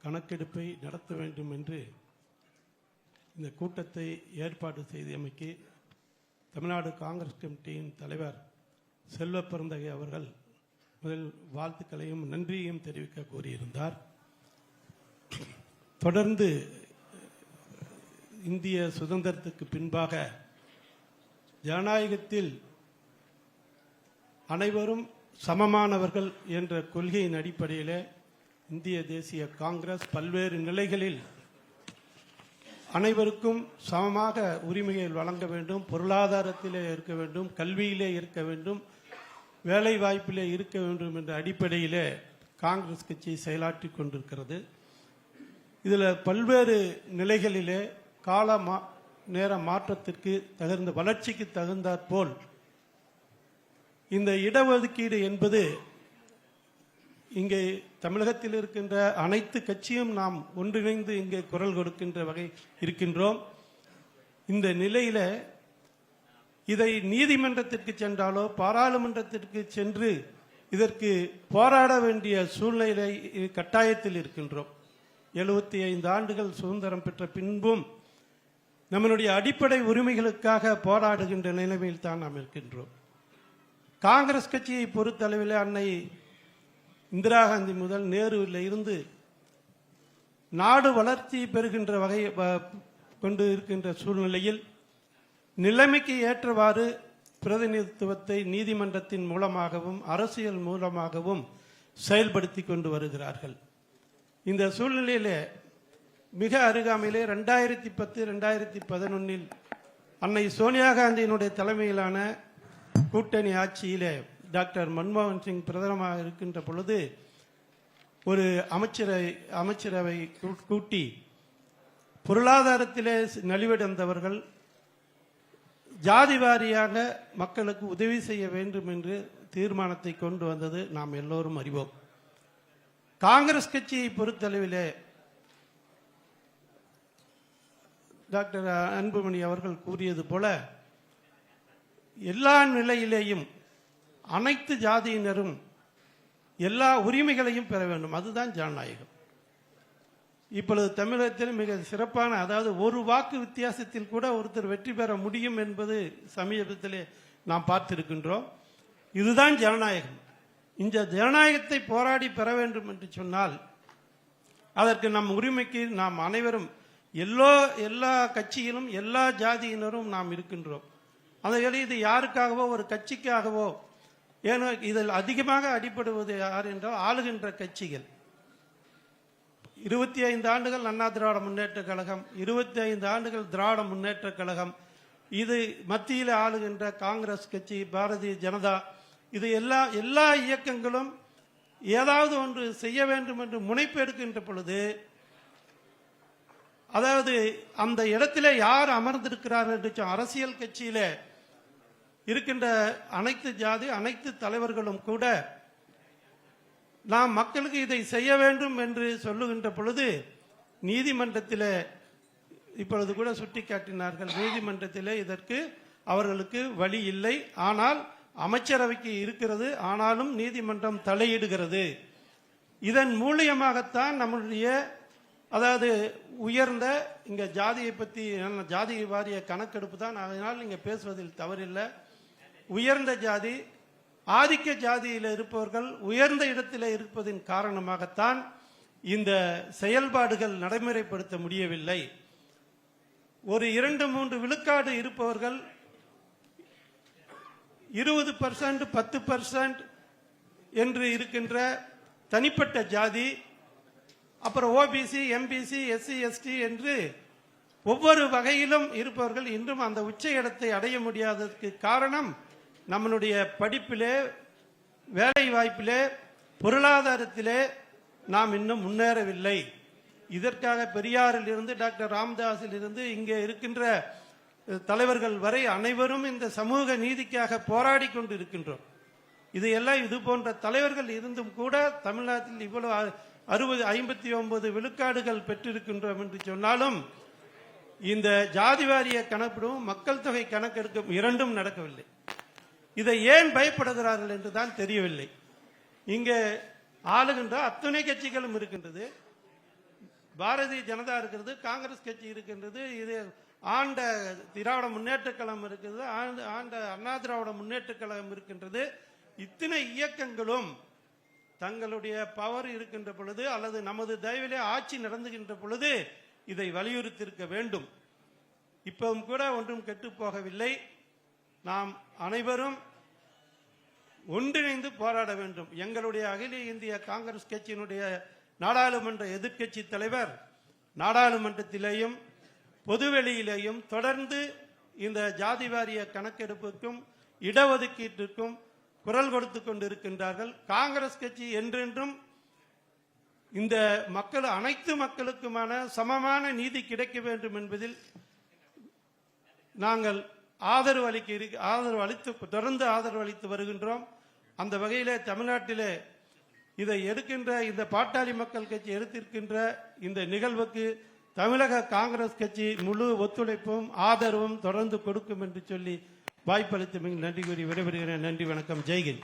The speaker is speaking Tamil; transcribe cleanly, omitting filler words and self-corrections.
கணக்கெடுப்பை நடத்த வேண்டும் என்று இந்த கூட்டத்தை ஏற்பாடு செய்தமைக்கு தமிழ்நாடு காங்கிரஸ் கமிட்டியின் தலைவர் செல்வ பெருந்தகை அவர்கள் முதல் வாழ்த்துக்களையும் நன்றியையும் தெரிவிக்க கோரியிருந்தார். தொடர்ந்து இந்திய சுதந்திரத்துக்கு பின்பாக ஜனநாயகத்தில் அனைவரும் சமமானவர்கள் என்ற கொள்கையின் அடிப்படையில் இந்திய தேசிய காங்கிரஸ் பல்வேறு நிலைகளில் அனைவருக்கும் சமமாக உரிமைகள் வழங்க வேண்டும், பொருளாதாரத்திலே இருக்க வேண்டும், கல்வியிலே இருக்க வேண்டும், வேலை வாய்ப்பிலே இருக்க வேண்டும் என்ற அடிப்படையிலே காங்கிரஸ் கட்சி செயலாற்றி கொண்டிருக்கிறது. இதில் பல்வேறு நிலைகளிலே கால நேர மாற்றத்திற்கு தகுந்த வளர்ச்சிக்கு தகுந்தாற்போல் இந்த இடஒதுக்கீடு என்பது இங்கே தமிழகத்தில் இருக்கின்ற அனைத்து கட்சியும் நாம் ஒன்றிணைந்து இங்கே குரல் கொடுக்கின்ற வகை இருக்கின்றோம். இந்த நிலையில இதை நீதிமன்றத்திற்கு சென்றாலோ பாராளுமன்றத்திற்கு சென்று இதற்கு போராட வேண்டிய சூழ்நிலை கட்டாயத்தில் இருக்கின்றோம். 75 ஆண்டுகள் சுதந்திரம் பெற்ற பின்பும் நம்மளுடைய அடிப்படை உரிமைகளுக்காக போராடுகின்ற நிலைமையில் தான் நாம் இருக்கின்றோம். காங்கிரஸ் கட்சியை பொறுத்தளவில் அன்னை இந்திரா காந்தி முதல் நேருவில் இருந்து நாடு வளர்ச்சி பெறுகின்ற வகை கொண்டு இருக்கின்ற சூழ்நிலையில் நிலைமைக்கு ஏற்றவாறு பிரதிநிதித்துவத்தை நீதிமன்றத்தின் மூலமாகவும் அரசியல் மூலமாகவும் செயல்படுத்தி கொண்டு வருகிறார்கள். இந்த சூழ்நிலையிலே மிக அருகாமையிலே 2010-2011 அன்னை சோனியா காந்தியினுடைய தலைமையிலான கூட்டணி ஆட்சியிலே டாக்டர் மன்மோகன் சிங் பிரதமராக இருக்கின்ற பொழுது ஒரு அமைச்சரவை கூட்டி பொருளாதாரத்திலே நலிவடைந்தவர்கள் ஜாதி வாரியாக மக்களுக்கு உதவி செய்ய வேண்டும் என்று தீர்மானத்தை கொண்டு வந்தது நாம் எல்லோரும் அறிவோம். காங்கிரஸ் கட்சியை பொறுத்தளவிலே டாக்டர் அன்புமணி அவர்கள் கூறியது போல எல்லா நிலையிலேயும் அனைத்து ஜாதியினரும் எல்லா உரிமைகளையும் பெற வேண்டும். அதுதான் ஜனநாயகம். இப்பொழுது தமிழகத்தில் மிக சிறப்பான, அதாவது ஒரு வாக்கு வித்தியாசத்தில் கூட ஒருத்தர் வெற்றி பெற முடியும் என்பது சமீபத்திலே நாம் பார்த்திருக்கின்றோம். இதுதான் ஜனநாயகம். இந்த ஜனநாயகத்தை போராடி பெற வேண்டும் என்று சொன்னால் அதற்கு நம் உரிமைக்கு நாம் அனைவரும் எல்லா கட்சியிலும் எல்லா ஜாதியினரும் நாம் இருக்கின்றோம். அதையொலி இது யாருக்காகவோ ஒரு கட்சிக்காகவோ, ஏன்னா இதில் அதிகமாக அடிபடுவது யார் என்றால் ஆளுகின்ற கட்சிகள். 25 ஆண்டுகள் அண்ணா திராவிட முன்னேற்ற கழகம், 25 ஆண்டுகள் திராவிட முன்னேற்ற கழகம், இது மத்தியில் ஆளுகின்ற காங்கிரஸ் கட்சி, பாரதிய ஜனதா, இது எல்லா இயக்கங்களும் ஏதாவது ஒன்று செய்ய வேண்டும் என்று முனைப்பு எடுக்கின்ற பொழுது, அதாவது அந்த இடத்திலே யார் அமர்ந்திருக்கிறார்கள் என்று அரசியல் கட்சியில இருக்கின்ற அனைத்து ஜாதி அனைத்து தலைவர்களும் கூட நாம் மக்களுக்கு இதை செய்ய வேண்டும் என்று சொல்லுகின்ற பொழுது நீதிமன்றத்தில் இப்பொழுது கூட சுட்டிக்காட்டினார்கள், நீதிமன்றத்தில் இதற்கு அவர்களுக்கு வழி இல்லை. ஆனால் அமைச்சரவைக்கு இருக்கிறது, ஆனாலும் நீதிமன்றம் தலையிடுகிறது. இதன் மூலியமாகத்தான் நம்முடைய, அதாவது உயர்ந்த இங்க ஜாதியை பற்றி ஜாதி வாரிய கணக்கெடுப்பு தான், அதனால் இங்க பேசுவதில் தவறில்லை. உயர்ந்த ஜாதி ஆதிக்க ஜாதியில் இருப்பவர்கள் உயர்ந்த இடத்தில் இருப்பதின் காரணமாகத்தான் இந்த செயல்பாடுகள் நடைமுறைப்படுத்த முடியவில்லை. ஒரு 2-3 விழுக்காடு இருப்பவர்கள் 20%, 10% என்று இருக்கின்ற தனிப்பட்ட ஜாதி, அப்புறம் ஓபிசி, எம்பிசி, எஸ்சி, எஸ்டி என்று ஒவ்வொரு வகையிலும் இருப்பவர்கள் இன்றும் அந்த உச்ச இடத்தை அடைய முடியாததற்கு காரணம் நம்மளுடைய படிப்பிலே, வேலை வாய்ப்பிலே, பொருளாதாரத்திலே நாம் இன்னும் முன்னேறவில்லை. இதற்காக பெரியாரில் இருந்து டாக்டர் ராமதாஸில் இருந்து இங்கே இருக்கின்ற தலைவர்கள் வரை அனைவரும் இந்த சமூக நீதிக்காக போராடி கொண்டு இருக்கின்றோம். இதையெல்லாம் இது போன்ற தலைவர்கள் இருந்தும் கூட தமிழ்நாட்டில் இவ்வளவு 59 விழுக்காடுகள் பெற்றிருக்கின்றோம் என்று சொன்னாலும் இந்த ஜாதி வாரிய கணக்கெடுப்பும் மக்கள் தொகை கணக்கெடுக்கும் இரண்டும் நடக்கவில்லை. இதை ஏன் பயப்படுகிறார்கள் என்றுதான் தெரியவில்லை. இங்கே ஆளுகின்ற அத்துணை கட்சிகளும் இருக்கின்றது. பாரதிய ஜனதா இருக்கிறது, காங்கிரஸ் கட்சி இருக்கின்றது, இது ஆண்ட திராவிட முன்னேற்ற கழகம் இருக்கிறது, ஆண்ட அண்ணா திராவிட முன்னேற்ற கழகம் இருக்கின்றது. இத்தனை இயக்கங்களும் தங்களுடைய பவர் இருக்கின்ற பொழுது அல்லது நமது தயவிலே ஆட்சி நடந்துகின்ற பொழுது இதை வலியுறுத்தியிருக்க வேண்டும். இப்பவும் கூட ஒன்றும் கெட்டு போகவில்லை. நாம் அனைவரும் ஒன்றிணைந்து போராட வேண்டும். எங்களுடைய அகில இந்திய காங்கிரஸ் கட்சியினுடைய நாடாளுமன்ற எதிர்க்கட்சி தலைவர் நாடாளுமன்றத்திலேயும் பொதுவெளியிலேயும் தொடர்ந்து இந்த ஜாதி வாரிய கணக்கெடுப்புக்கும் இடஒதுக்கீட்டிற்கும் குரல் கொடுத்து கொண்டிருக்கின்றார்கள். காங்கிரஸ் கட்சி என்றென்றும் இந்த மக்கள் அனைத்து மக்களுக்குமான சமமான நீதி கிடைக்க வேண்டும் என்பதில் நாங்கள் தொடர்ந்து ஆதரவு அளித்து வருகின்றோம். அந்த வகையிலே தமிழ்நாட்டிலே இதை எடுக்கின்ற இந்த பாட்டாளி மக்கள் கட்சி எடுத்திருக்கின்ற இந்த நிகழ்வுக்கு தமிழக காங்கிரஸ் கட்சி முழு ஒத்துழைப்பும் ஆதரவும் தொடர்ந்து கொடுக்கும் என்று சொல்லி வாய்ப்பளித்து நன்றி கூறி விடைபெறுகிறேன். நன்றி, வணக்கம், ஜெய்ஹிந்த்.